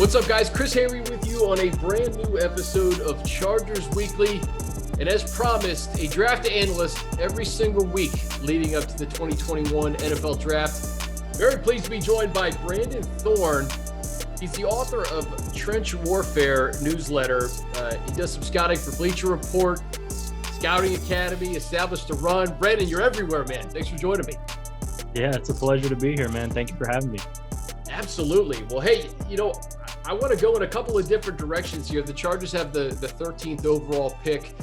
What's up, guys? Chris Hayre with you on a brand new episode of Chargers Weekly. And as promised, a draft analyst every single week leading up to the 2021 NFL Draft. Very pleased to be joined by Brandon Thorn. He's the author of Trench Warfare newsletter. He does some scouting for Bleacher Report, Scouting Academy, Established to Run. Brandon, you're everywhere, man. Thanks for joining me. Yeah, it's a pleasure to be here, man. Thank you for having me. Absolutely. Well, hey, I want to go in a couple of different directions here. The Chargers have the 13th overall pick,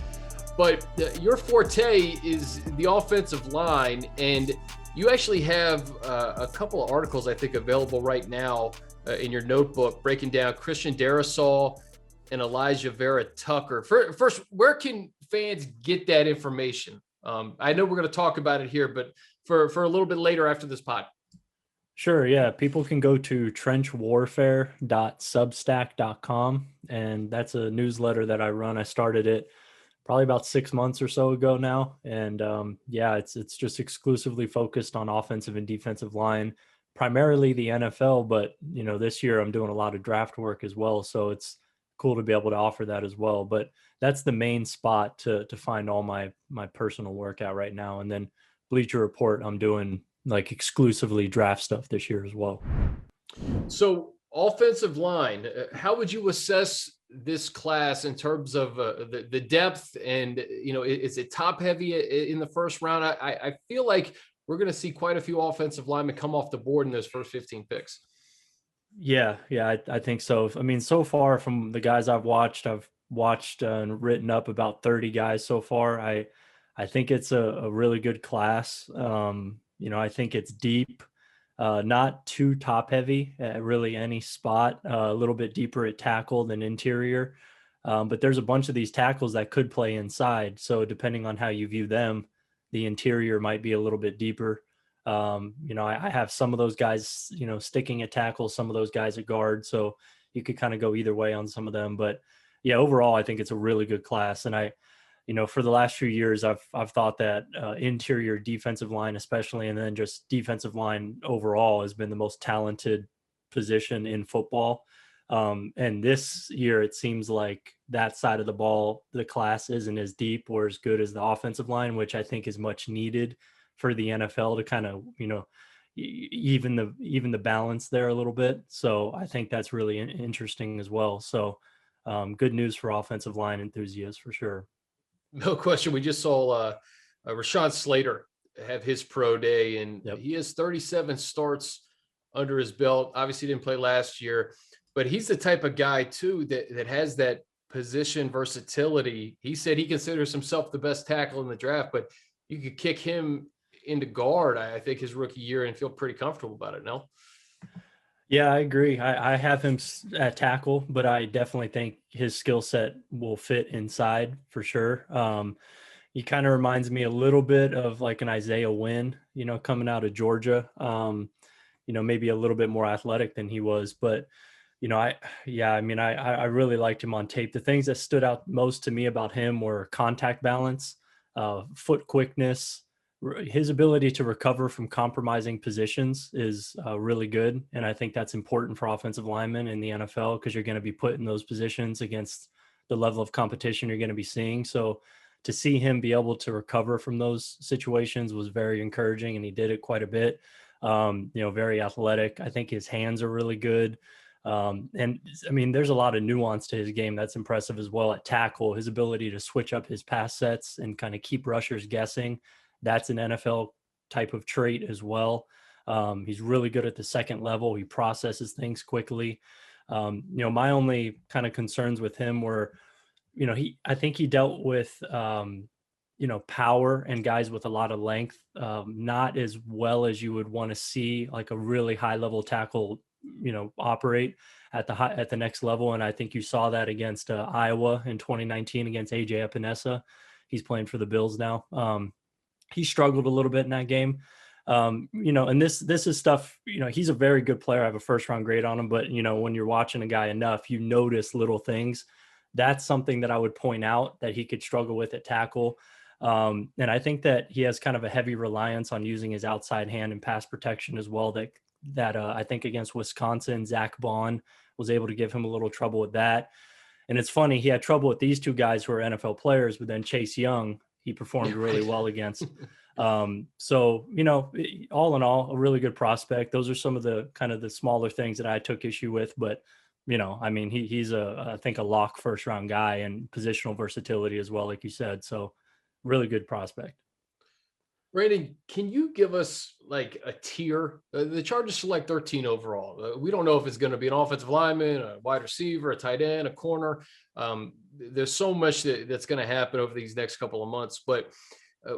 but your forte is the offensive line, and you actually have a couple of articles, I think, available right now in your notebook, breaking down Christian Darrisaw and Elijah Vera Tucker. First, where can fans get that information? I know we're going to talk about it here, but for a little bit later after this pod. Sure, yeah. People can go to trenchwarfare.substack.com, and that's a newsletter that I run. I started it probably about 6 months or so ago now, and it's just exclusively focused on offensive and defensive line, primarily the NFL, but this year I'm doing a lot of draft work as well, so it's cool to be able to offer that as well. But that's the main spot to find all my personal work out right now. And then Bleacher Report, I'm doing like exclusively draft stuff this year as well. So offensive line, how would you assess this class in terms of the depth, and is it top heavy in the first round? I feel like we're going to see quite a few offensive linemen come off the board in those first 15 picks. Yeah, I think so. I mean, so far from the guys I've watched and written up about 30 guys so far. I think it's a really good class. I think it's deep, not too top heavy at really any spot, a little bit deeper at tackle than interior. But there's a bunch of these tackles that could play inside. So depending on how you view them, the interior might be a little bit deeper. I have some of those guys, sticking at tackle, some of those guys at guard. So you could kind of go either way on some of them. But yeah, overall, I think it's a really good class. And for the last few years, I've thought that interior defensive line, especially, and then just defensive line overall, has been the most talented position in football. And this year, it seems like that side of the ball, the class isn't as deep or as good as the offensive line, which I think is much needed for the NFL to kind of, even the balance there a little bit. So I think that's really interesting as well. So good news for offensive line enthusiasts for sure. No question. We just saw Rashawn Slater have his pro day, and He has 37 starts under his belt. Obviously didn't play last year, but he's the type of guy too that has that position versatility. He said he considers himself the best tackle in the draft, but you could kick him into guard, I think, his rookie year and feel pretty comfortable about it. No? Yeah, I agree. I have him at tackle, but I definitely think his skill set will fit inside for sure. He kind of reminds me a little bit of like an Isaiah Wynn, coming out of Georgia. Maybe a little bit more athletic than he was, but I really liked him on tape. The things that stood out most to me about him were contact balance, foot quickness. His ability to recover from compromising positions is really good. And I think that's important for offensive linemen in the NFL, because you're going to be put in those positions against the level of competition you're going to be seeing. So to see him be able to recover from those situations was very encouraging, and he did it quite a bit. Very athletic. I think his hands are really good. And I mean, there's a lot of nuance to his game that's impressive as well. At tackle, his ability to switch up his pass sets and kind of keep rushers guessing. That's an NFL type of trait as well. He's really good at the second level. He processes things quickly. My only kind of concerns with him were, I think he dealt with, power and guys with a lot of length, not as well as you would want to see like a really high level tackle, operate at the next level. And I think you saw that against Iowa in 2019 against AJ Epinesa. He's playing for the Bills now. He struggled a little bit in that game. And this is stuff, he's a very good player. I have a first round grade on him, but when you're watching a guy enough, you notice little things. That's something that I would point out that he could struggle with at tackle. And I think that he has kind of a heavy reliance on using his outside hand and pass protection as well. That I think against Wisconsin, Zach Bond was able to give him a little trouble with that. And it's funny, he had trouble with these two guys who are NFL players, but then Chase Young, he performed really well against. So, all in all, a really good prospect. Those are some of the kind of the smaller things that I took issue with, but I mean, he's I think a lock first round guy and positional versatility as well, like you said. So really good prospect. Brandon, can you give us like a tier? The Chargers select 13 overall. We don't know if it's going to be an offensive lineman, a wide receiver, a tight end, a corner. There's so much that's going to happen over these next couple of months. But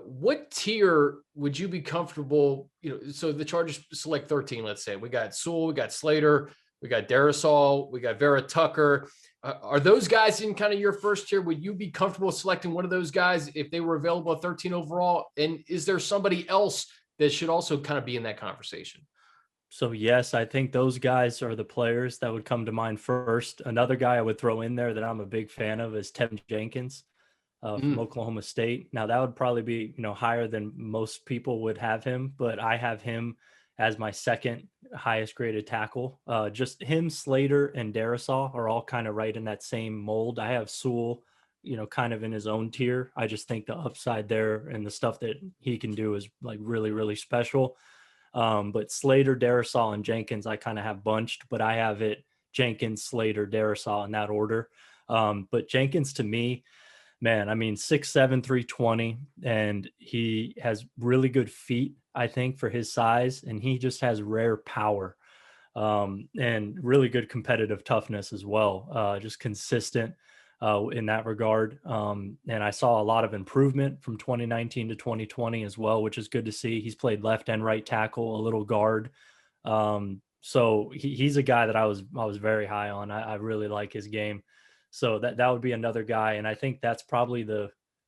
what tier would you be comfortable? So the Chargers select 13. Let's say we got Sewell, we got Slater, we got Darrisaw, we got Vera Tucker. Are those guys in kind of your first tier? Would you be comfortable selecting one of those guys if they were available at 13 overall? And is there somebody else that should also kind of be in that conversation? So, yes, I think those guys are the players that would come to mind first. Another guy I would throw in there that I'm a big fan of is Teven Jenkins from Oklahoma State. Now, that would probably be, higher than most people would have him, but I have him as my second highest graded tackle. Just him, Slater, and Darrisaw are all kind of right in that same mold. I have Sewell, kind of in his own tier. I just think the upside there and the stuff that he can do is like really, really special. But Slater, Darrisaw, and Jenkins, I kind of have bunched, but I have it Jenkins, Slater, Darrisaw in that order. But Jenkins to me, man, I mean, 6'7", 320, and he has really good feet, I think, for his size, and he just has rare power and really good competitive toughness as well, just consistent in that regard. And I saw a lot of improvement from 2019 to 2020 as well, which is good to see. He's played left and right tackle, a little guard. So he's a guy that I was very high on. I really like his game. So that would be another guy. And I think that's probably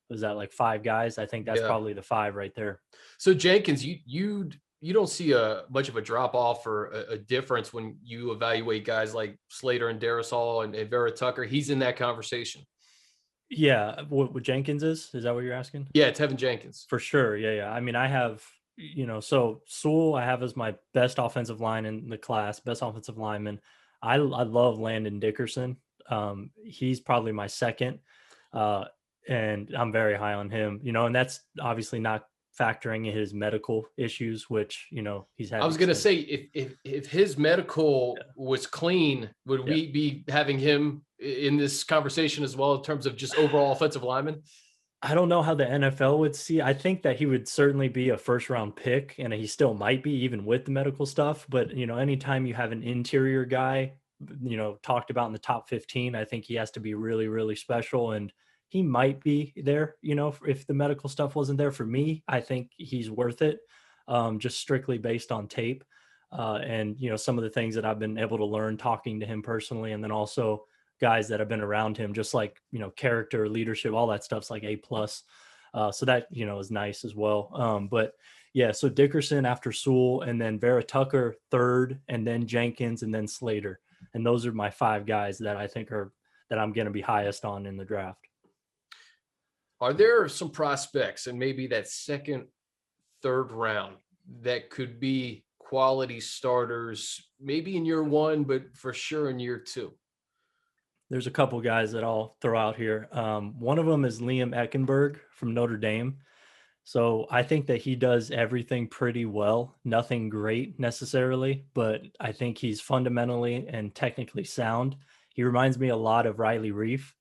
was that like five guys? I think that's probably the five right there. So Jenkins, you don't see much of a drop off or a difference when you evaluate guys like Slater and Darrisaw and Vera Tucker. He's in that conversation. Yeah. What Jenkins is that what you're asking? Yeah, Teven Jenkins. For sure. Yeah. I mean, I have, so Sewell I have as my best offensive line in the class, best offensive lineman. I love Landon Dickerson. He's probably my second, and I'm very high on him, and that's obviously not factoring in his medical issues, which, he's had. I was going to say, if his medical was clean, would we be having him in this conversation as well in terms of just overall offensive lineman? I don't know how the NFL would see. I think that he would certainly be a first round pick, and he still might be even with the medical stuff. But, anytime you have an interior guy, talked about in the top 15, I think he has to be really, really special. And he might be there, if the medical stuff wasn't there. For me, I think he's worth it, just strictly based on tape. And, some of the things that I've been able to learn talking to him personally, and then also guys that have been around him, just like, character, leadership, all that stuff's like A+. So that, is nice as well. But yeah, so Dickerson after Sewell, and then Vera Tucker third, and then Jenkins, and then Slater. And those are my five guys that I think that I'm going to be highest on in the draft. Are there some prospects and maybe that second, third round that could be quality starters, maybe in year one, but for sure in year two? There's a couple guys that I'll throw out here. One of them is Liam Eckenberg from Notre Dame. So I think that he does everything pretty well. Nothing great necessarily, but I think he's fundamentally and technically sound. He reminds me a lot of Riley Reif.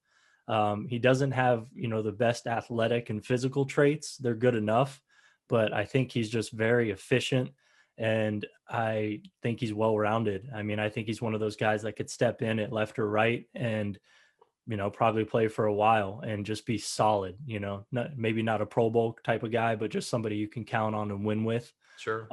He doesn't have, the best athletic and physical traits. They're good enough, but I think he's just very efficient, and I think he's well-rounded. I mean, I think he's one of those guys that could step in at left or right and, probably play for a while and just be solid, maybe not a Pro Bowl type of guy, but just somebody you can count on and win with. Sure.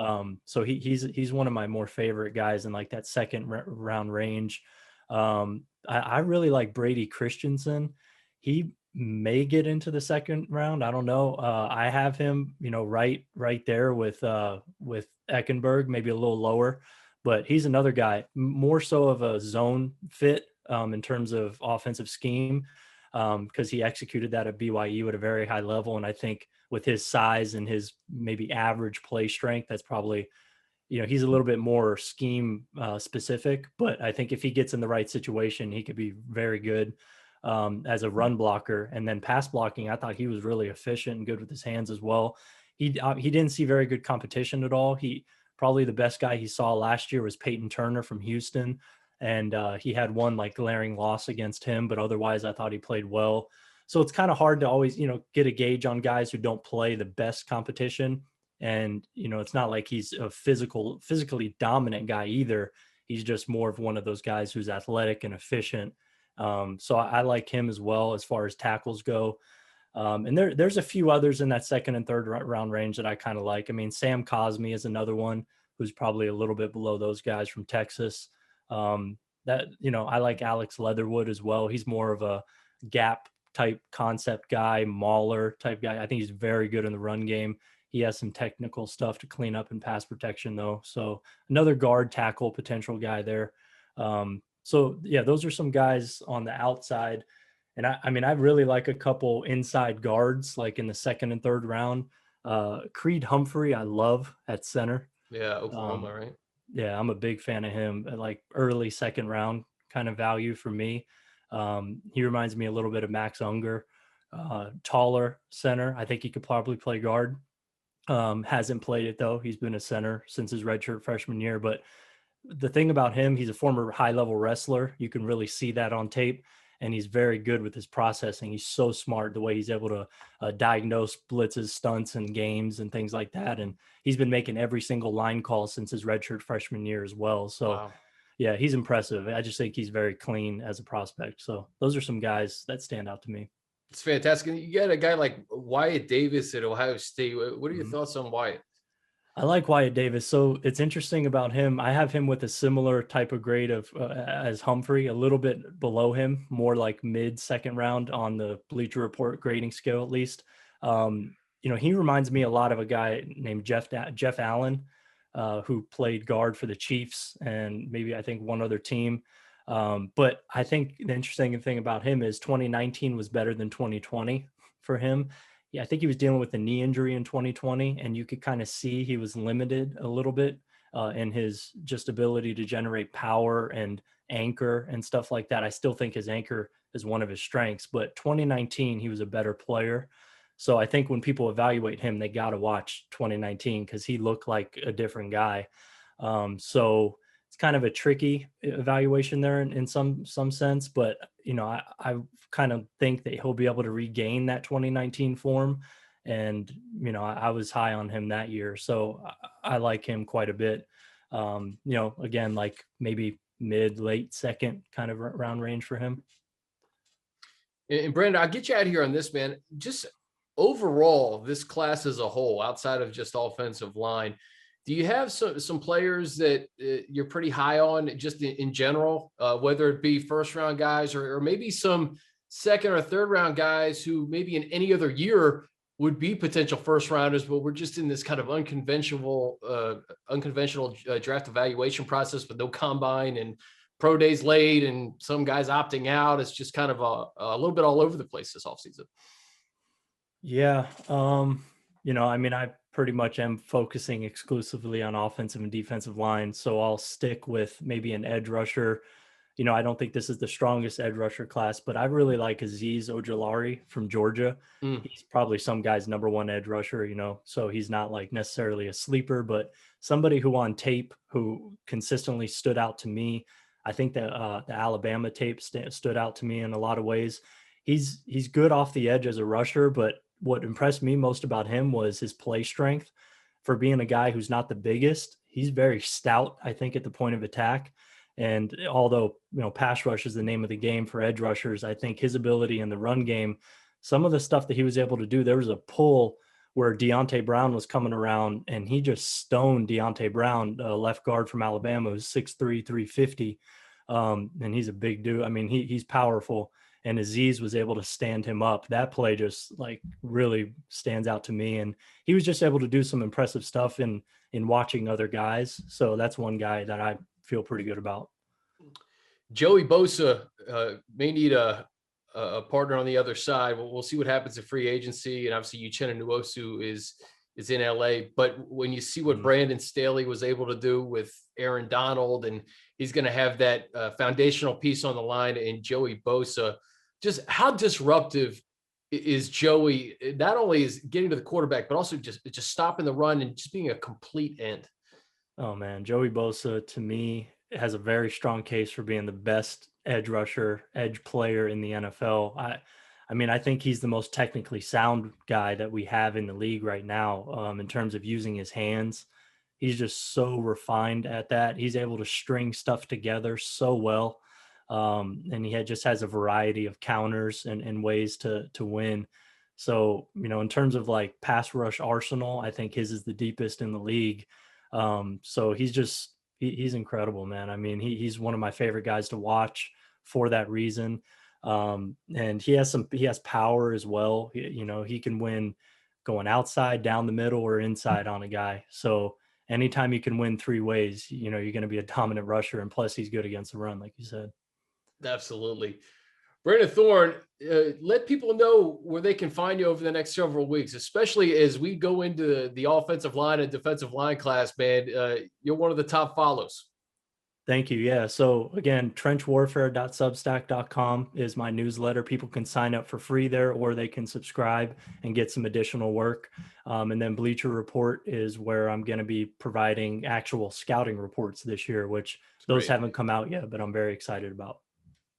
So he's one of my more favorite guys in like that second round range. I really like Brady Christensen. He may get into the second round. I don't know. I have him, right there with Eckenberg, maybe a little lower, but he's another guy, more so of a zone fit in terms of offensive scheme, because he executed that at BYU at a very high level. And I think with his size and his maybe average play strength, that's probably, he's a little bit more scheme specific, but I think if he gets in the right situation, he could be very good as a run blocker. And then pass blocking, I thought he was really efficient and good with his hands as well. He didn't see very good competition at all. He probably the best guy he saw last year was Peyton Turner from Houston. And he had one like glaring loss against him, but otherwise I thought he played well. So it's kind of hard to always, get a gauge on guys who don't play the best competition. And, it's not like he's a physically dominant guy either. He's just more of one of those guys who's athletic and efficient. So I like him as well as far as tackles go. And there's a few others in that second and third round range that I kind of like. I mean, Sam Cosmi is another one who's probably a little bit below those guys from Texas. I like Alex Leatherwood as well. He's more of a gap type concept guy, mauler type guy. I think he's very good in the run game. He has some technical stuff to clean up in pass protection though. So another guard tackle potential guy there. Those are some guys on the outside. And I really like a couple inside guards, like in the second and third round. Creed Humphrey, I love at center. Yeah. Oklahoma, right? Yeah, I'm a big fan of him. Like early second round kind of value for me. He reminds me a little bit of Max Unger, taller center. I think he could probably play guard. Hasn't played it though. He's been a center since his redshirt freshman year. But the thing about him, he's a former high-level wrestler. You can really see that on tape, and he's very good with his processing. He's so smart the way he's able to diagnose blitzes, stunts, and games and things like that. And he's been making every single line call since his redshirt freshman year as well. So, wow. Yeah, he's impressive. I just think he's very clean as a prospect. So those are some guys that stand out to me. It's fantastic. You got a guy like Wyatt Davis at Ohio State. What are your thoughts on Wyatt? I like Wyatt Davis. So it's interesting about him. I have him with a similar type of grade of as Humphrey, a little bit below him, more like mid second round on the Bleacher Report grading scale, at least. He reminds me a lot of a guy named Jeff Allen, who played guard for the Chiefs and maybe I think one other team. But I think the interesting thing about him is 2019 was better than 2020 for him. Yeah, I think he was dealing with a knee injury in 2020, and you could kind of see he was limited a little bit in his just ability to generate power and anchor and stuff like that. I still think his anchor is one of his strengths, but 2019, he was a better player. So I think when people evaluate him, they got to watch 2019 because he looked like a different guy. So it's kind of a tricky evaluation there in some sense, but I kind of think that he'll be able to regain that 2019 form. And, I was high on him that year. So I like him quite a bit. Again, like maybe late second kind of round range for him. And Brandon, I'll get you out of here on this, man. Just overall, this class as a whole, outside of just offensive line, do you have some players that you're pretty high on just in general, whether it be first round guys or maybe some second or third round guys who maybe in any other year would be potential first rounders, but we're just in this kind of unconventional draft evaluation process with no combine and pro days late and some guys opting out. It's just kind of a little bit all over the place this offseason. Yeah. I pretty much am focusing exclusively on offensive and defensive line. So I'll stick with maybe an edge rusher. I don't think this is the strongest edge rusher class, but I really like Azeez Ojulari from Georgia. He's probably some guy's number one edge rusher, so he's not like necessarily a sleeper, but somebody who on tape who consistently stood out to me. I think that the Alabama tape stood out to me in a lot of ways. He's good off the edge as a rusher, but what impressed me most about him was his play strength. For being a guy who's not the biggest, he's very stout, I think, at the point of attack. And although, pass rush is the name of the game for edge rushers, I think his ability in the run game, some of the stuff that he was able to do, there was a pull where Deontay Brown was coming around and he just stoned Deontay Brown, left guard from Alabama, who's 6'3", 350. And he's a big dude. I mean, he's powerful. And Azeez was able to stand him up. That play just like really stands out to me. And he was just able to do some impressive stuff in watching other guys. So that's one guy that I feel pretty good about. Joey Bosa may need a partner on the other side. We'll see what happens in free agency. And obviously Uchenna Nwosu is is in LA. But when you see what Brandon Staley was able to do with Aaron Donald, and he's going to have that foundational piece on the line in Joey Bosa, just how disruptive is Joey, not only is getting to the quarterback, but also just stopping the run and just being a complete end. Oh man, Joey Bosa to me has a very strong case for being the best edge rusher, edge player in the NFL. I mean, I think he's the most technically sound guy that we have in the league right now in terms of using his hands. He's just so refined at that. He's able to string stuff together so well. And he just has a variety of counters and ways to win. So, in terms of like pass rush arsenal, I think his is the deepest in the league. So he's incredible, man. I mean, he's one of my favorite guys to watch for that reason. And he has power as well. He can win going outside, down the middle, or inside on a guy. So anytime you can win three ways, you're going to be a dominant rusher. And plus he's good against the run, like you said. Absolutely. Brandon Thorne, let people know where they can find you over the next several weeks, especially as we go into the offensive line and defensive line class, man. You're one of the top follows. Thank you. Yeah. So again, trenchwarfare.substack.com is my newsletter. People can sign up for free there, or they can subscribe and get some additional work. And then Bleacher Report is where I'm going to be providing actual scouting reports this year, which those haven't come out yet, but I'm very excited about.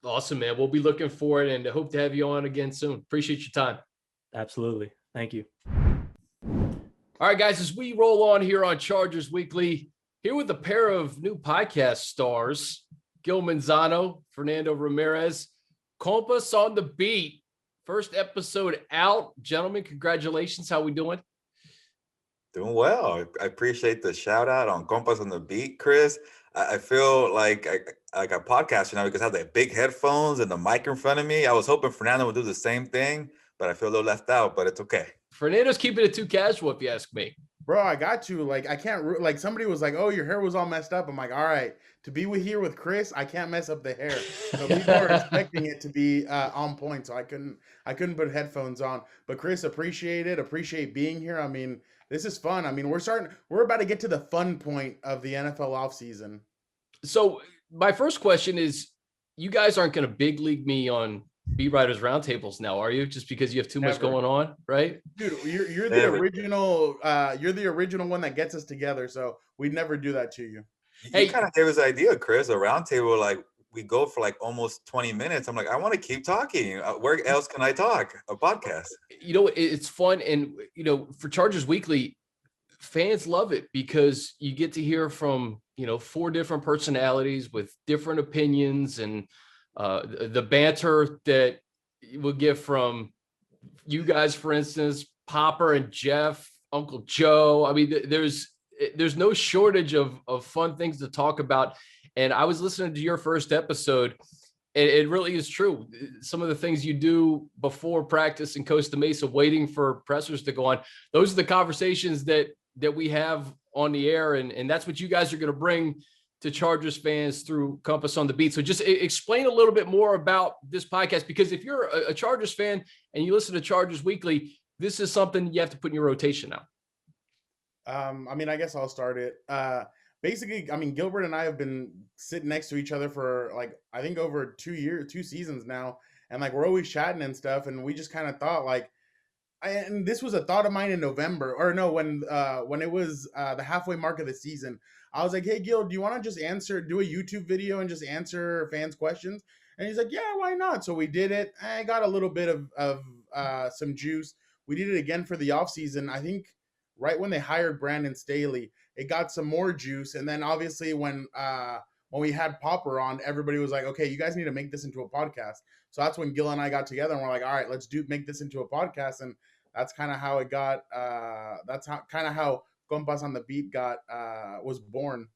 Awesome, man. We'll be looking for it and hope to have you on again soon. Appreciate your time. Absolutely. Thank you. All right, guys, as we roll on here on Chargers Weekly, here with a pair of new podcast stars, Gilbert Manzano, Fernando Ramirez, Compass on the Beat. First episode out. Gentlemen, congratulations. How we doing? Doing well. I appreciate the shout out on Compass on the Beat, Chris. I feel like a podcaster now because I have the big headphones and the mic in front of me. I was hoping Fernando would do the same thing, but I feel a little left out, but it's okay. Fernando's keeping it too casual, if you ask me. Bro, I got you. Like, I can't, like, somebody was like, oh, your hair was all messed up. I'm like, all right, to be here with Chris, I can't mess up the hair. So people are expecting it to be on point. So I couldn't put headphones on. But Chris, appreciate being here. I mean, this is fun. I mean, we're about to get to the fun point of the NFL offseason. So my first question is, you guys aren't going to big league me on Beat Writers Roundtables now, are you? Just because you have too much going on, right? Dude, you're the original. You're the original one that gets us together. So we'd never do that to you. You kind of gave us an idea, Chris. A roundtable, like we go for like almost 20 minutes. I'm like, I want to keep talking. Where else can I talk? A podcast. It's fun, and for Chargers Weekly, fans love it because you get to hear from 4 different personalities with different opinions, and the banter that we'll get from you guys, for instance, Popper and Jeff, Uncle Joe. I mean, there's no shortage of fun things to talk about. And I was listening to your first episode, and it really is true. Some of the things you do before practice in Costa Mesa, waiting for pressers to go on, those are the conversations that we have on the air. And that's what you guys are going to bring to Chargers fans through Compass on the Beat. So just explain a little bit more about this podcast, because if you're a Chargers fan and you listen to Chargers Weekly, this is something you have to put in your rotation now. I mean, I guess I'll start it. Basically, I mean, Gilbert and I have been sitting next to each other for like, I think over 2 seasons now. And like, we're always chatting and stuff. And we just kind of thought like, and this was a thought of mine in November, or no, when it was the halfway mark of the season. I was like, hey, Gil, do you want to just do a YouTube video and just answer fans' questions? And he's like, yeah, why not? So we did it. I got a little bit of some juice. We did it again for the offseason. I think right when they hired Brandon Staley, it got some more juice. And then obviously when we had Popper on, everybody was like, okay, you guys need to make this into a podcast. So that's when Gil and I got together and we're like, all right, let's make this into a podcast. And that's kind of how it got. That's how Compass on the Beat was born.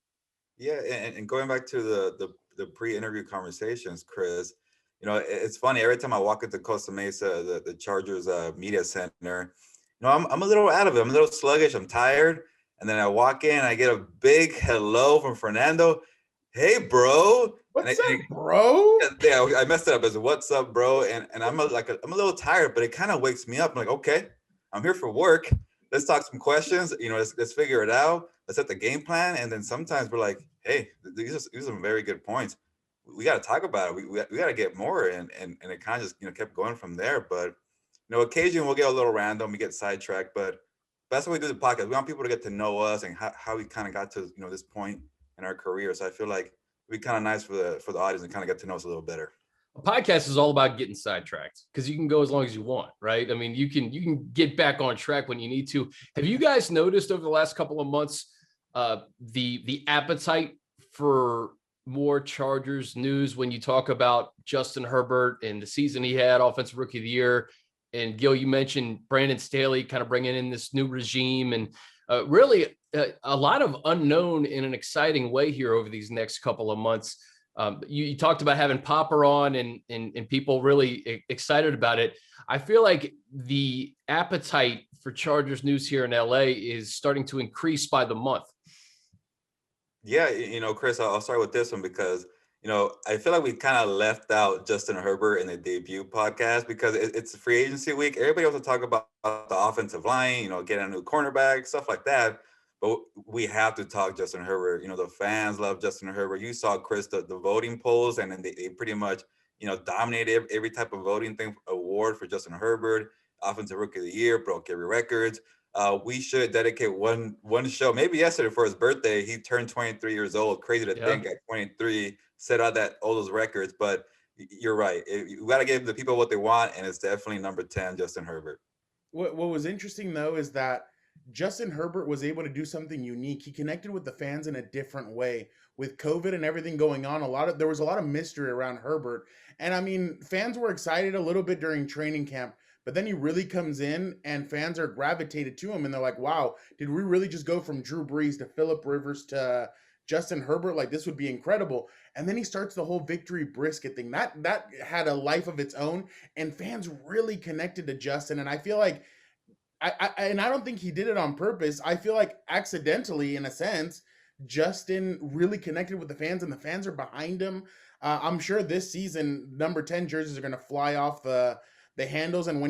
Yeah, and going back to the pre-interview conversations, Chris, it's funny. Every time I walk into Costa Mesa, the Chargers media center, I'm a little out of it. I'm a little sluggish. I'm tired. And then I walk in, I get a big hello from Fernando. Hey, bro. What's up, bro? Yeah, I messed it up as what's up, bro. And I'm a little tired, but it kind of wakes me up. I'm like, okay, I'm here for work. let's talk some questions. Let's figure it out. Let's set the game plan. And then sometimes we're like, hey, these are some very good points. We got to talk about it. We got to get more. And it kind of just, kept going from there. But, occasionally we'll get a little random. We get sidetracked. But that's what we do the podcast. We want people to get to know us and how we kind of got to, this point in our career. So I feel like it'd be kind of nice for the audience and kind of get to know us a little better. A podcast is all about getting sidetracked because you can go as long as you want, right? I mean, you can get back on track when you need to. Have you guys noticed over the last couple of months the appetite for more Chargers news when you talk about Justin Herbert and the season he had, Offensive Rookie of the Year? And Gil, you mentioned Brandon Staley kind of bringing in this new regime, and really a lot of unknown in an exciting way here over these next couple of months. You talked about having Popper on and people really excited about it. I feel like the appetite for Chargers news here in LA is starting to increase by the month. Yeah, Chris, I'll start with this one because, I feel like we kind of left out Justin Herbert in the debut podcast because it's a free agency week. Everybody wants to talk about the offensive line, getting a new cornerback, stuff like that. But we have to talk Justin Herbert. The fans love Justin Herbert. You saw, Chris, the voting polls, and then they pretty much, dominated every type of voting thing award for Justin Herbert. Offensive Rookie of the Year, broke every record. We should dedicate one show. Maybe yesterday for his birthday, he turned 23 years old. Crazy to think at 23, set out all those records. But you're right. You got to give the people what they want, and it's definitely number 10, Justin Herbert. What was interesting, though, is that Justin Herbert was able to do something unique. He connected with the fans in a different way. With COVID and everything going on, there was a lot of mystery around Herbert. And I mean, fans were excited a little bit during training camp, but then he really comes in and fans are gravitated to him and they're like, wow, did we really just go from Drew Brees to Phillip Rivers to Justin Herbert? Like, this would be incredible. And then he starts the whole victory brisket thing. That had a life of its own, and fans really connected to Justin. And I feel like I don't think he did it on purpose. I feel like accidentally, in a sense, Justin really connected with the fans, and the fans are behind him. I'm sure this season, number 10 jerseys are going to fly off the handles. And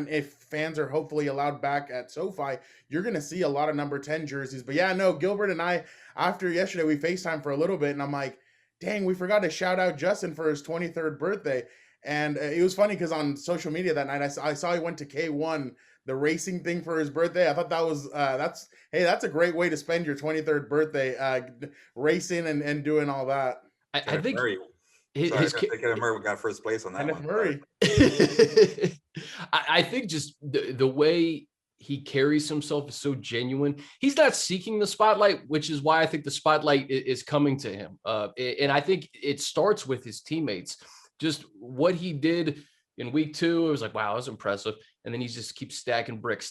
if fans are hopefully allowed back at SoFi, you're going to see a lot of number 10 jerseys. But yeah, no, Gilbert and I, after yesterday, we FaceTime for a little bit, and I'm like, dang, we forgot to shout out Justin for his 23rd birthday. And it was funny because on social media that night, I saw he went to K1, the racing thing, for his birthday. I thought that was that's a great way to spend your 23rd birthday, racing and doing all that. I think Kenneth Murray got first place on that Kenneth one. Murray. I think just the way he carries himself is so genuine. He's not seeking the spotlight, which is why I think the spotlight is coming to him. And I think it starts with his teammates. Just what he did in week 2, it was like, wow, that was impressive. And then he just keeps stacking bricks.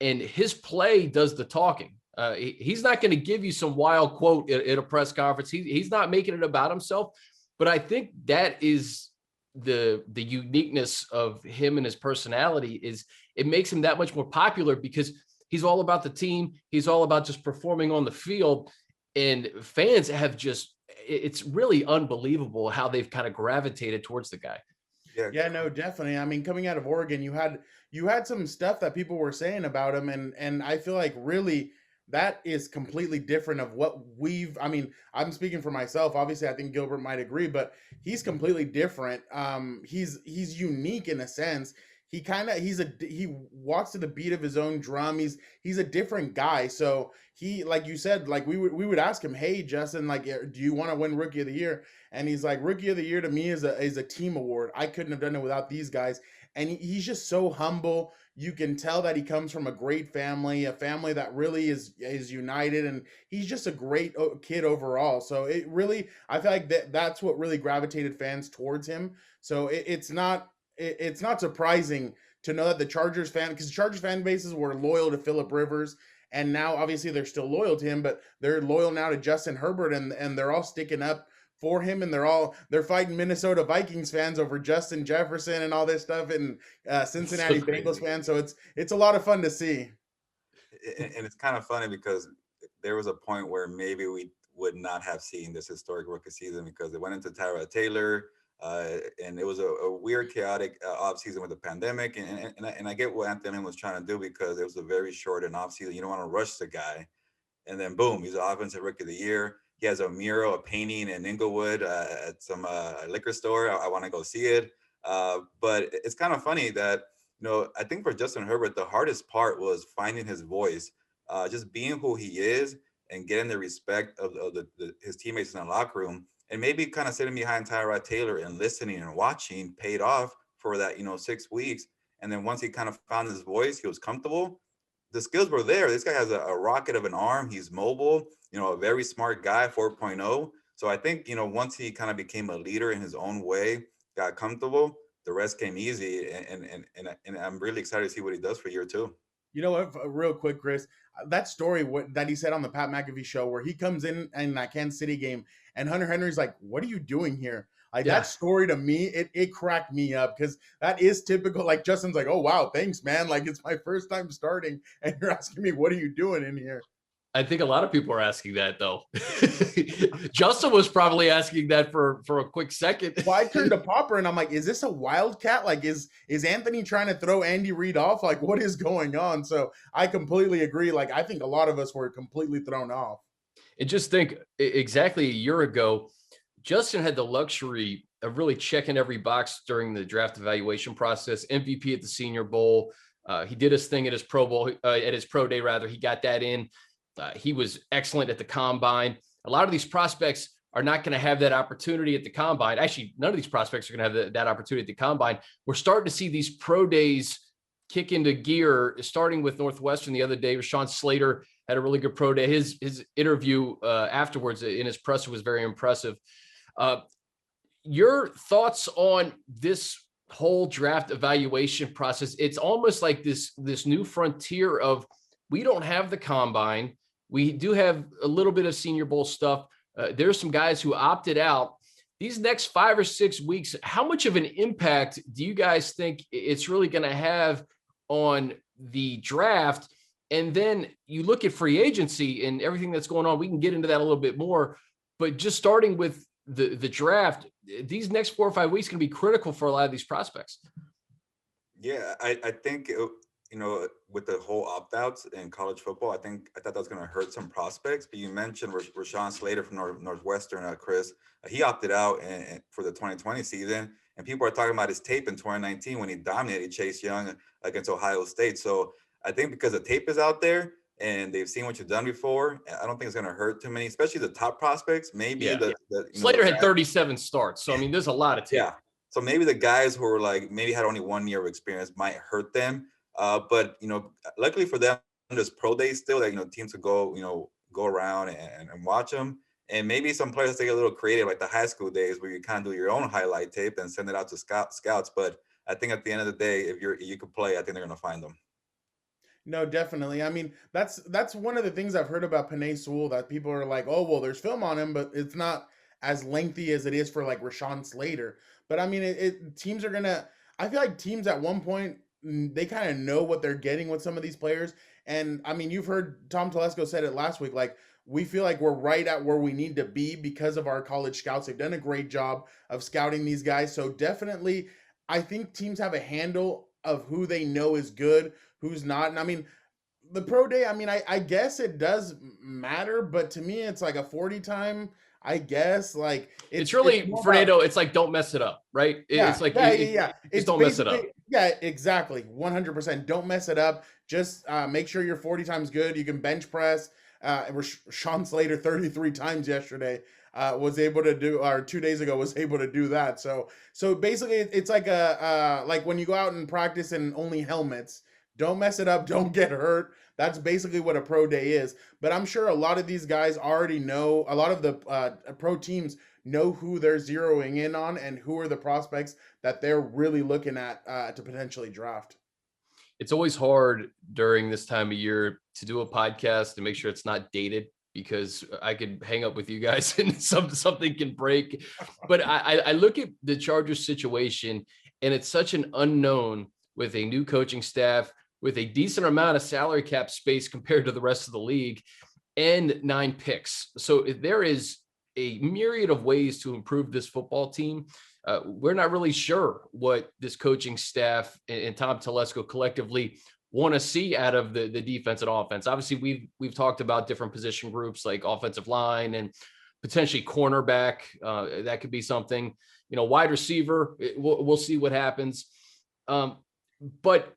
And his play does the talking. He's not going to give you some wild quote at a press conference. He's not making it about himself. But I think that is the uniqueness of him and his personality, is it makes him that much more popular because he's all about the team. He's all about just performing on the field. And fans have it's really unbelievable how they've kind of gravitated towards the guy. Yeah, no, definitely. I mean, coming out of Oregon, you had some stuff that people were saying about him, and I feel like really that is completely different of what I'm speaking for myself. Obviously, I think Gilbert might agree, but he's completely different. He's unique in a sense. He walks to the beat of his own drum. He's a different guy. So he, like you said, like we would ask him, hey, Justin, like, do you want to win Rookie of the Year? And he's like, Rookie of the Year to me is a team award. I couldn't have done it without these guys. And he's just so humble. You can tell that he comes from a great family, a family that really is united, and he's just a great kid overall. So I feel like that's what really gravitated fans towards him. So it's not surprising to know that the Chargers fan bases were loyal to Phillip Rivers, and now obviously they're still loyal to him, but they're loyal now to Justin Herbert, and they're all sticking up for him, and they're fighting Minnesota Vikings fans over Justin Jefferson and all this stuff, and Cincinnati Bengals fans. So it's a lot of fun to see. And it's kind of funny because there was a point where maybe we would not have seen this historic rookie season because it went into Tyrod Taylor. And it was a weird, chaotic offseason with the pandemic. And I get what Anthony was trying to do, because it was a very short and offseason. You don't want to rush the guy. And then boom, he's the offensive rookie of the year. He has a mural, a painting in Inglewood at some liquor store. I want to go see it. But it's kind of funny that, I think for Justin Herbert, the hardest part was finding his voice, just being who he is and getting the respect of his teammates in the locker room, and maybe kind of sitting behind Tyrod Taylor and listening and watching paid off for that, 6 weeks. And then once he kind of found his voice, he was comfortable. The skills were there. This guy has a rocket of an arm. He's mobile, a very smart guy, 4.0. So I think, once he kind of became a leader in his own way, got comfortable, the rest came easy. And I'm really excited to see what he does for year 2. You know what? Real quick, Chris, that story that he said on the Pat McAfee show, where he comes in that Kansas City game and Hunter Henry's like, "What are you doing here?" Like, that story to me, it cracked me up, because that is typical. Like, Justin's like, "Oh, wow, thanks, man. Like, it's my first time starting, and you're asking me, what are you doing in here?" I think a lot of people are asking that, though. Justin was probably asking that for a quick second. Well, I turned to Popper and I'm like, is this a wildcat? Like, is Anthony trying to throw Andy Reid off? Like, what is going on? So I completely agree. Like, I think a lot of us were completely thrown off. And just think, exactly a year ago, Justin had the luxury of really checking every box during the draft evaluation process. MVP at the Senior Bowl. He did his thing at his Pro Bowl, at his Pro Day, rather. He got that in. He was excellent at the Combine. A lot of these prospects are not going to have that opportunity at the Combine. Actually, none of these prospects are going to have that opportunity at the Combine. We're starting to see these pro days kick into gear, starting with Northwestern the other day. Rashawn Slater had a really good pro day. His interview afterwards in his presser was very impressive. Your thoughts on this whole draft evaluation process? It's almost like this new frontier of, we don't have the Combine. We do have a little bit of Senior Bowl stuff. There's some guys who opted out. These next 5 or 6 weeks, how much of an impact do you guys think it's really going to have on the draft? And then you look at free agency and everything that's going on. We can get into that a little bit more, but just starting with the draft, these next 4 or 5 weeks can be critical for a lot of these prospects. Yeah, I think with the whole opt-outs in college football, I thought that was going to hurt some prospects. But you mentioned Rashaan Slater from Northwestern, Chris. He opted out for the 2020 season, and people are talking about his tape in 2019 when he dominated Chase Young against Ohio State. So I think because the tape is out there and they've seen what you've done before, I don't think it's going to hurt too many, especially the top prospects. Maybe Slater had 37 starts, so I mean, there's a lot of tape. Yeah, so maybe the guys who were maybe had only 1 year of experience might hurt them. But luckily for them, there's pro days still that teams could go around and watch them. And maybe some players take a little creative, like the high school days where you kind of do your own highlight tape and send it out to scouts. But I think at the end of the day, if you could play, I think they're going to find them. No, definitely. I mean, that's one of the things I've heard about Penei Sewell, that people are like, oh, well, there's film on him, but it's not as lengthy as it is for like Rashawn Slater. But I mean, teams are gonna. I feel like teams at one point, they kind of know what they're getting with some of these players. And I mean, you've heard Tom Telesco said it last week, like, we feel like we're right at where we need to be because of our college scouts. They've done a great job of scouting these guys. So definitely, I think teams have a handle of who they know is good, who's not. And I mean, the pro day, I mean, I guess it does matter, but to me, it's like a 40 time. I guess like it's really Fernando. It's like, don't mess it up, right? Yeah, it's like Just don't mess it up. Yeah, exactly, 100%. Don't mess it up. Just make sure you're 40 times good. You can bench press. Rashawn Slater 33 times yesterday was able to do, or 2 days ago was able to do that. So basically, it's like like when you go out and practice in only helmets. Don't mess it up. Don't get hurt. That's basically what a pro day is. But I'm sure a lot of these guys already know, a lot of the pro teams know who they're zeroing in on and who are the prospects that they're really looking at to potentially draft. It's always hard during this time of year to do a podcast and make sure it's not dated, because I could hang up with you guys and something can break. But I look at the Chargers situation, and it's such an unknown with a new coaching staff, with a decent amount of salary cap space compared to the rest of the league, and 9 picks. So there is a myriad of ways to improve this football team. we're not really sure what this coaching staff and Tom Telesco collectively want to see out of the defense and offense. Obviously, we've talked about different position groups like offensive line and potentially cornerback. That could be something. Wide receiver. We'll see what happens. But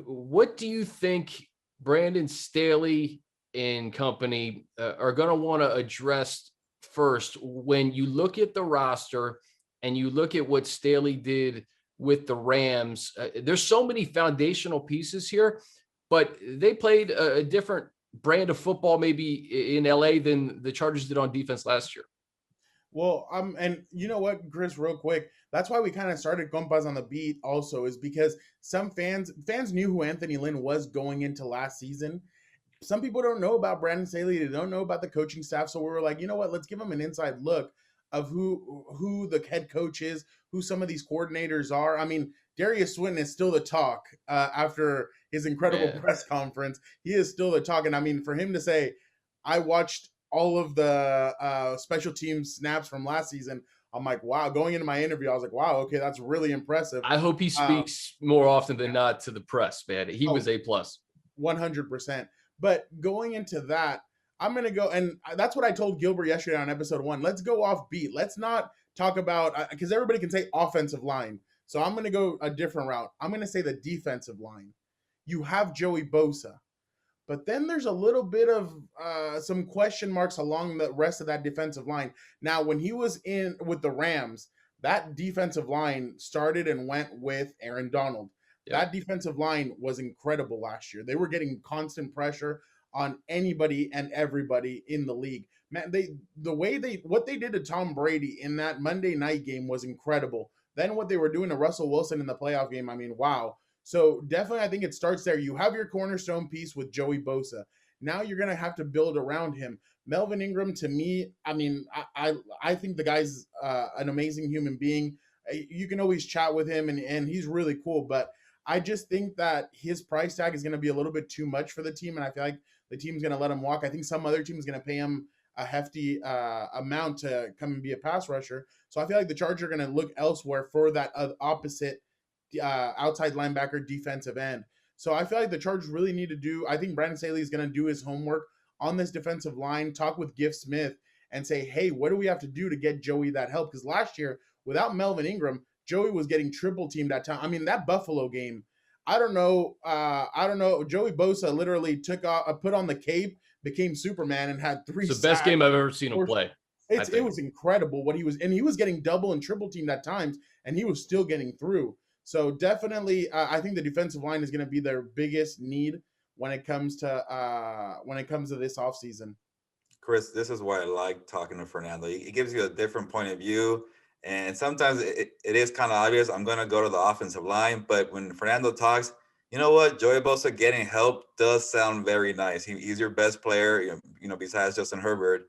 what do you think Brandon Staley and company are going to want to address first when you look at the roster and you look at what Staley did with the Rams? There's so many foundational pieces here, but they played a different brand of football maybe in LA than the Chargers did on defense last year. Well, and you know what, Chris, real quick, that's why we kind of started Compas on the Beat also, is because some fans knew who Anthony Lynn was going into last season. Some people don't know about Brandon Staley. They don't know about the coaching staff. So we were like, you know what, let's give them an inside look of who the head coach is, who some of these coordinators are. I mean, Darius Swinton is still the talk after his incredible press conference. He is still the talk. And I mean, for him to say, I watched all of the special team snaps from last season, I'm like, wow. Going into my interview, I was like, wow, okay, that's really impressive. I hope he speaks more often than not to the press, man. He was A+. 100%. But going into that, I'm going to go, and that's what I told Gilbert yesterday on episode 1. Let's go off beat. Let's not talk about, because everybody can say offensive line. So I'm going to go a different route. I'm going to say the defensive line. You have Joey Bosa. But then there's a little bit of some question marks along the rest of that defensive line. Now, when he was in with the Rams, that defensive line started and went with Aaron Donald. Yep. That defensive line was incredible last year. They were getting constant pressure on anybody and everybody in the league. Man, what they did to Tom Brady in that Monday night game was incredible. Then what they were doing to Russell Wilson in the playoff game, I mean, wow. So definitely, I think it starts there. You have your cornerstone piece with Joey Bosa. Now you're going to have to build around him. Melvin Ingram, to me, I mean, I think the guy's an amazing human being. You can always chat with him, and he's really cool. But I just think that his price tag is going to be a little bit too much for the team, and I feel like the team's going to let him walk. I think some other team's going to pay him a hefty amount to come and be a pass rusher. So I feel like the Chargers are going to look elsewhere for that opposite outside linebacker defensive end. So I feel like the Chargers really need to do, I think Brandon Staley is going to do his homework on this defensive line, talk with Gift Smith and say, hey, what do we have to do to get Joey that help? Because last year, without Melvin Ingram, Joey was getting triple teamed at time. I mean, that Buffalo game, I don't know. Joey Bosa literally put on the cape, became Superman, and had 3 It's the best game I've ever seen him play. It was incredible what he was, and he was getting double and triple teamed at times, and he was still getting through. So definitely, I think the defensive line is going to be their biggest need when it comes to this offseason. Chris, this is why I like talking to Fernando. He gives you a different point of view, and sometimes it is kind of obvious. I'm going to go to the offensive line, but when Fernando talks, you know what? Joey Bosa getting help does sound very nice. He's your best player, besides Justin Herbert.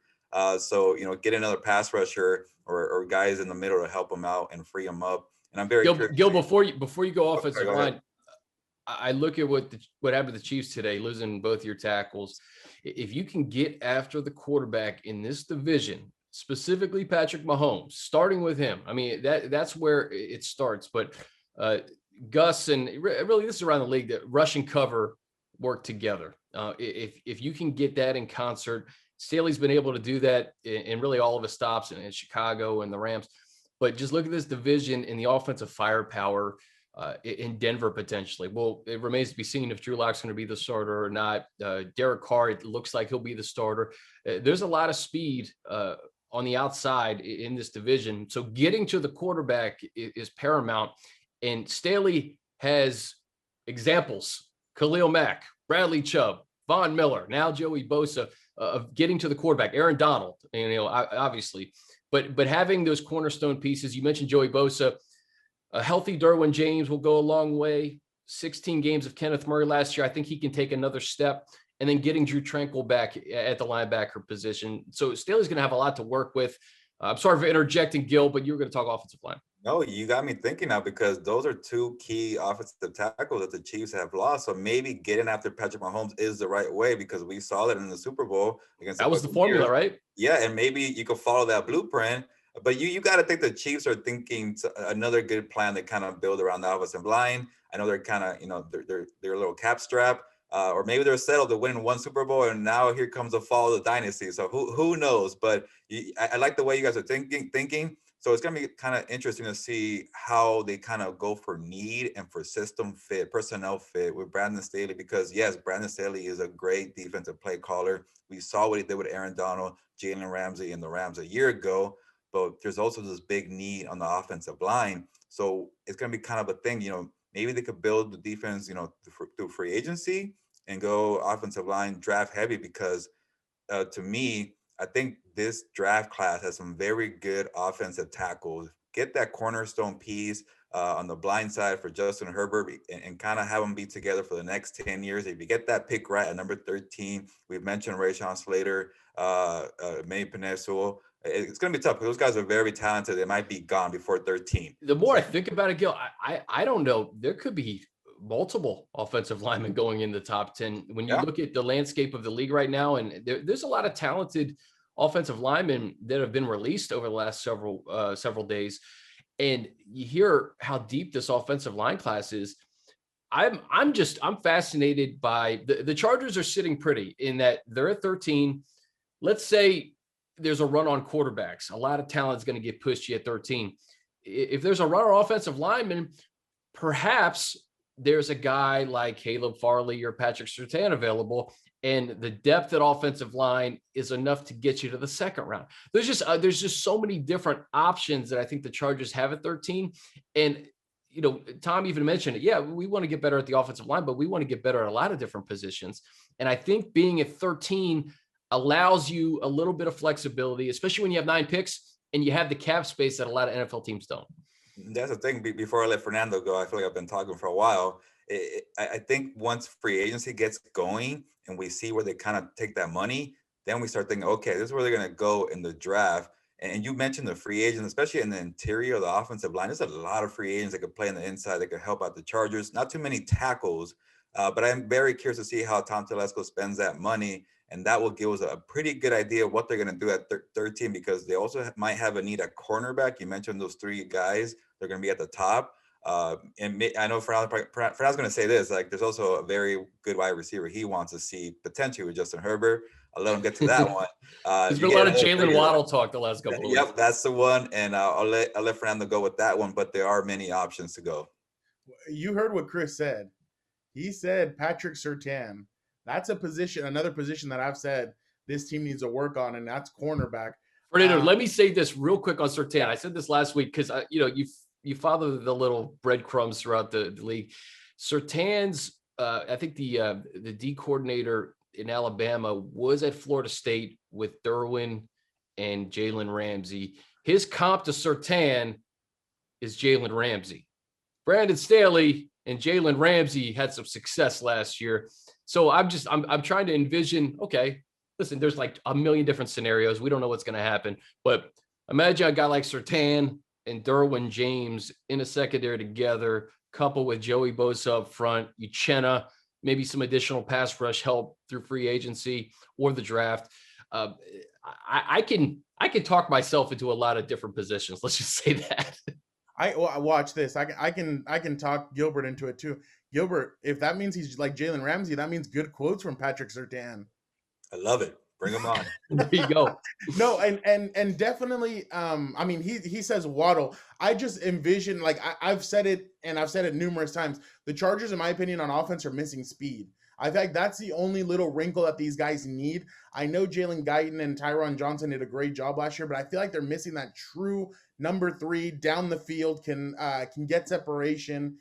So get another pass rusher or guys in the middle to help him out and free him up. And I'm very Gil, before you go offensive line, I look at what happened to the Chiefs today, losing both your tackles. If you can get after the quarterback in this division, specifically Patrick Mahomes, starting with him, I mean, that's where it starts. But Gus and really this is around the league that rush and cover work together. If you can get that in concert, Staley's been able to do that in really all of his stops in Chicago and the Rams. But just look at this division and the offensive firepower in Denver potentially. Well, it remains to be seen if Drew Lock's going to be the starter or not. Derek Carr, it looks like he'll be the starter. There's a lot of speed on the outside in this division. So getting to the quarterback is paramount. And Staley has examples. Khalil Mack, Bradley Chubb, Von Miller, now Joey Bosa, of getting to the quarterback. Aaron Donald, obviously. But having those cornerstone pieces, you mentioned Joey Bosa, a healthy Derwin James will go a long way. 16 games of Kenneth Murray last year. I think he can take another step. And then getting Drew Tranquill back at the linebacker position. So Staley's going to have a lot to work with. I'm sorry for interjecting, Gil, but you were going to talk offensive line. No, you got me thinking now because those are 2 key offensive tackles that the Chiefs have lost. So maybe getting after Patrick Mahomes is the right way because we saw that in the Super Bowl against. That was the formula, right? Yeah, and maybe you could follow that blueprint. But you got to think the Chiefs are thinking another good plan to kind of build around the offensive line. I know they're kind of, they're a little cap strap, or maybe they're settled to win one Super Bowl, and now here comes the fall of the dynasty. So who knows? But I like the way you guys are thinking. So it's going to be kind of interesting to see how they kind of go for need and for system fit, personnel fit with Brandon Staley, because yes, Brandon Staley is a great defensive play caller. We saw what he did with Aaron Donald, Jalen Ramsey, and the Rams a year ago. But there's also this big need on the offensive line. So it's going to be kind of a thing, maybe they could build the defense, through free agency and go offensive line draft heavy, because to me, I think this draft class has some very good offensive tackles. Get that cornerstone piece on the blind side for Justin Herbert and kind of have them be together for the next 10 years. If you get that pick right at number 13, we've mentioned Rashawn Slater, Manny Peninsula. It's going to be tough because those guys are very talented. They might be gone before 13. The more I think about it, Gil, I don't know. There could be multiple offensive linemen going in the top 10. When you look at the landscape of the league right now, and there's a lot of talented offensive linemen that have been released over the last several days. And you hear how deep this offensive line class is. I'm fascinated by the Chargers are sitting pretty in that they're at 13. Let's say there's a run on quarterbacks. A lot of talent is going to get pushed you at 13. If there's a run on offensive lineman, perhaps there's a guy like Caleb Farley or Patrick Surtain available, and the depth at offensive line is enough to get you to the second round. There's just so many different options that I think the Chargers have at 13. And, Tom even mentioned it. Yeah, we want to get better at the offensive line, but we want to get better at a lot of different positions. And I think being at 13 allows you a little bit of flexibility, especially when you have 9 picks and you have the cap space that a lot of NFL teams don't. That's the thing. Before I let Fernando go, I feel like I've been talking for a while. I think once free agency gets going and we see where they kind of take that money, then we start thinking, okay, this is where they're going to go in the draft. And you mentioned the free agents, especially in the interior of the offensive line. There's a lot of free agents that could play on the inside that could help out the Chargers. Not too many tackles, but I'm very curious to see how Tom Telesco spends that money. And that will give us a pretty good idea of what they're going to do at 13, because they also might have a need at cornerback. You mentioned those 3 guys. They're going to be at the top. And I know Fernando's going to say this, like there's also a very good wide receiver he wants to see potentially with Justin Herbert. I'll let him get to that one. There's been a lot of Jalen Waddle talk the last couple of weeks. Yep, that's the one. And I'll let Fernando go with that one, but there are many options to go. You heard what Chris said. He said Patrick Surtain. That's another position that I've said this team needs to work on, and that's cornerback. Fernando, let me say this real quick on Surtain. I said this last week because you follow the little breadcrumbs throughout the league. Surtain's, I think the D coordinator in Alabama was at Florida State with Derwin and Jalen Ramsey. His comp to Surtain is Jalen Ramsey. Brandon Staley and Jalen Ramsey had some success last year. So I'm trying to envision, okay, listen, there's like a million different scenarios. We don't know what's going to happen, but imagine a guy like Surtain and Derwin James in a secondary together, coupled with Joey Bosa up front, Uchenna, maybe some additional pass rush help through free agency or the draft. I can talk myself into a lot of different positions. Let's just say that. I watch this. I can talk Gilbert into it too. Gilbert, if that means he's like Jalen Ramsey, that means good quotes from Patrick Surtain. I love it. Bring him on. There you go. No, and definitely. I mean, he says Waddle. I just envision, like I've said it, and I've said it numerous times. The Chargers, in my opinion, on offense are missing speed. I think that's the only little wrinkle that these guys need. I know Jalen Guyton and Tyron Johnson did a great job last year, but I feel like they're missing that true number 3 down the field, can get separation,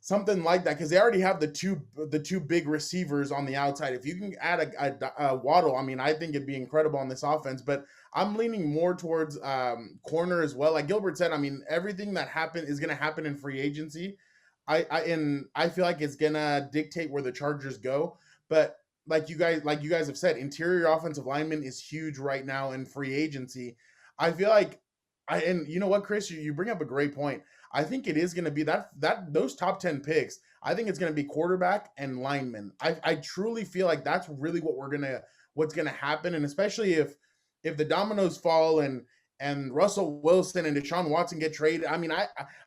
something like that, because they already have the two big receivers on the outside. If you can add a Waddle, I mean, I think it'd be incredible on this offense. But I'm leaning more towards corner as well. Like Gilbert said, I mean, everything that happened is going to happen in free agency. I feel like it's gonna dictate where the Chargers go. But like you guys have said, interior offensive lineman is huge right now in free agency. I feel like and you know what, Chris, you bring up a great point. I think it is going to be that those top 10 picks. I think it's going to be quarterback and lineman. I truly feel like that's really what's going to happen. And especially if the dominoes fall and and Russell Wilson and Deshaun Watson get traded. I mean,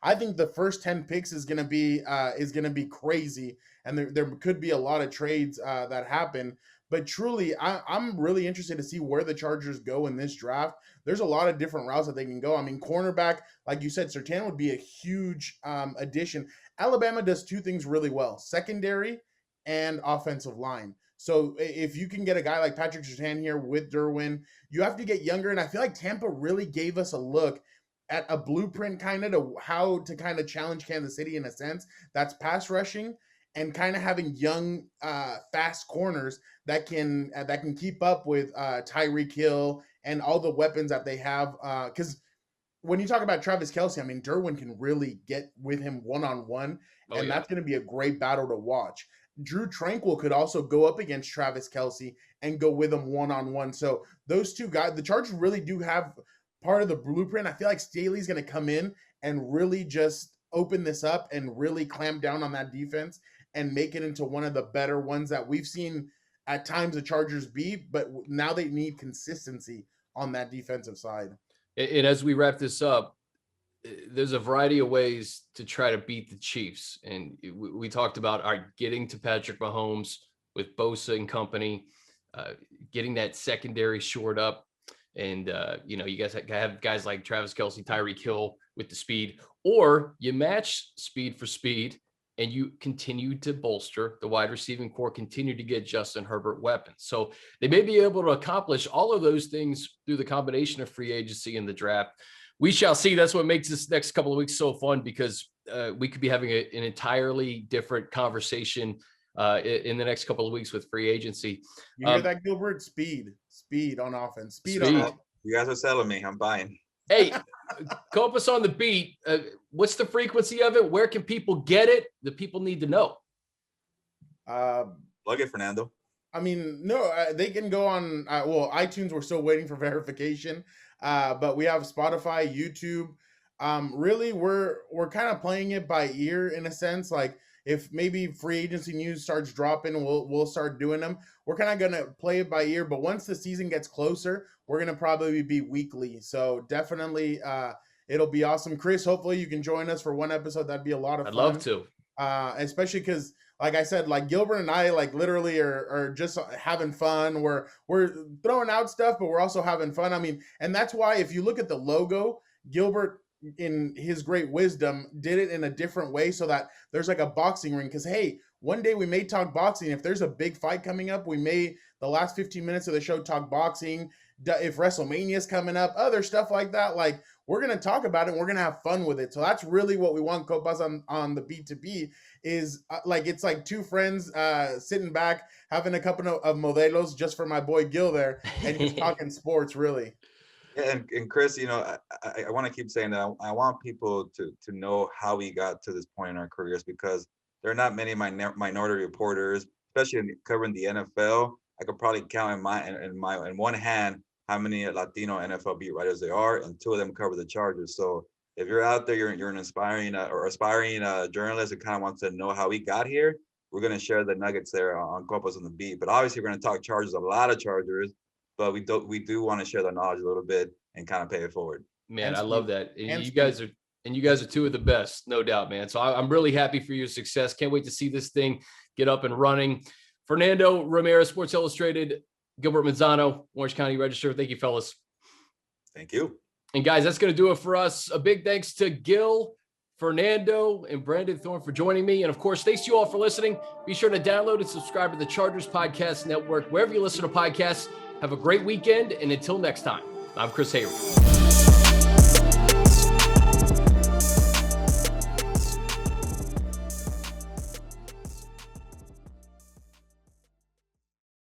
I think the first 10 picks is gonna be crazy, and there could be a lot of trades that happen. But truly, I'm really interested to see where the Chargers go in this draft. There's a lot of different routes that they can go. I mean, cornerback, like you said, Surtain would be a huge addition. Alabama does two things really well: secondary and offensive line. So if you can get a guy like Patrick Surtain here with Derwin, you have to get younger. And I feel like Tampa really gave us a look at a blueprint kind of to how to kind of challenge Kansas City in a sense. That's pass rushing and kind of having young, fast corners that can keep up with Tyreek Hill and all the weapons that they have. Because when you talk about Travis Kelce, I mean, Derwin can really get with him one-on-one, and that's going to be a great battle to watch. Drew Tranquil could also go up against Travis Kelce and go with him one-on-one. So those two guys, the Chargers really do have part of the blueprint. I feel like Staley's going to come in and really just open this up and really clamp down on that defense and make it into one of the better ones that we've seen at times the Chargers be, but now they need consistency on that defensive side. And as we wrap this up, there's a variety of ways to try to beat the Chiefs. And we talked about getting to Patrick Mahomes with Bosa and company, getting that secondary shored up. And, you guys have guys like Travis Kelce, Tyreek Hill with the speed, or you match speed for speed and you continue to bolster the wide receiving core, continue to get Justin Herbert weapons. So they may be able to accomplish all of those things through the combination of free agency and the draft. We shall see. That's what makes this next couple of weeks so fun, because we could be having an entirely different conversation in the next couple of weeks with free agency. You hear that, Gilbert? Speed on offense. Speed. On offense. You guys are selling me. I'm buying. Hey, cope us on the beat. What's the frequency of it? Where can people get it? The people need to know. Plug it, Fernando. I mean, no, they can go on. iTunes. We're still waiting for verification, but we have Spotify, YouTube. Really, we're kind of playing it by ear in a sense. Like if maybe free agency news starts dropping, we'll start doing them. We're kind of gonna play it by ear. But once the season gets closer, we're gonna probably be weekly. So definitely, it'll be awesome. Chris, hopefully you can join us for one episode. That'd be a lot of fun. I'd love to. Especially because, like I said, like Gilbert and I, like literally are just having fun. We're throwing out stuff, but we're also having fun. I mean, and that's why if you look at the logo, Gilbert, in his great wisdom, did it in a different way so that there's like a boxing ring. Because hey, one day we may talk boxing. If there's a big fight coming up, we may the last 15 minutes of the show talk boxing. If WrestleMania is coming up, other stuff like that, like we're gonna talk about it and we're gonna have fun with it. So that's really what we want Copas on the B2B is like it's like two friends sitting back having a couple of modelos just for my boy Gil there and just talking sports really. Yeah, and Chris, I want to keep saying that I want people to know how we got to this point in our careers, because there are not many minority reporters, especially covering the NFL. I could probably count in one hand how many Latino NFL beat writers there are, and two of them cover the Chargers. So if you're out there, you're an aspiring journalist who kind of wants to know how we got here, we're going to share the nuggets there on Copas on the Beat. But obviously, we're going to talk Chargers, a lot of Chargers. But we do want to share the knowledge a little bit and kind of pay it forward. Man, I love that. And you guys are two of the best, no doubt, man. So I'm really happy for your success. Can't wait to see this thing get up and running. Fernando, Ramirez, Sports Illustrated, Gilbert Manzano, Orange County Register. Thank you, fellas. Thank you. And guys, that's going to do it for us. A big thanks to Gil, Fernando, and Brandon Thorne for joining me. And of course, thanks to you all for listening. Be sure to download and subscribe to the Chargers Podcast Network, wherever you listen to podcasts. Have a great weekend, and until next time, I'm Chris Hayre.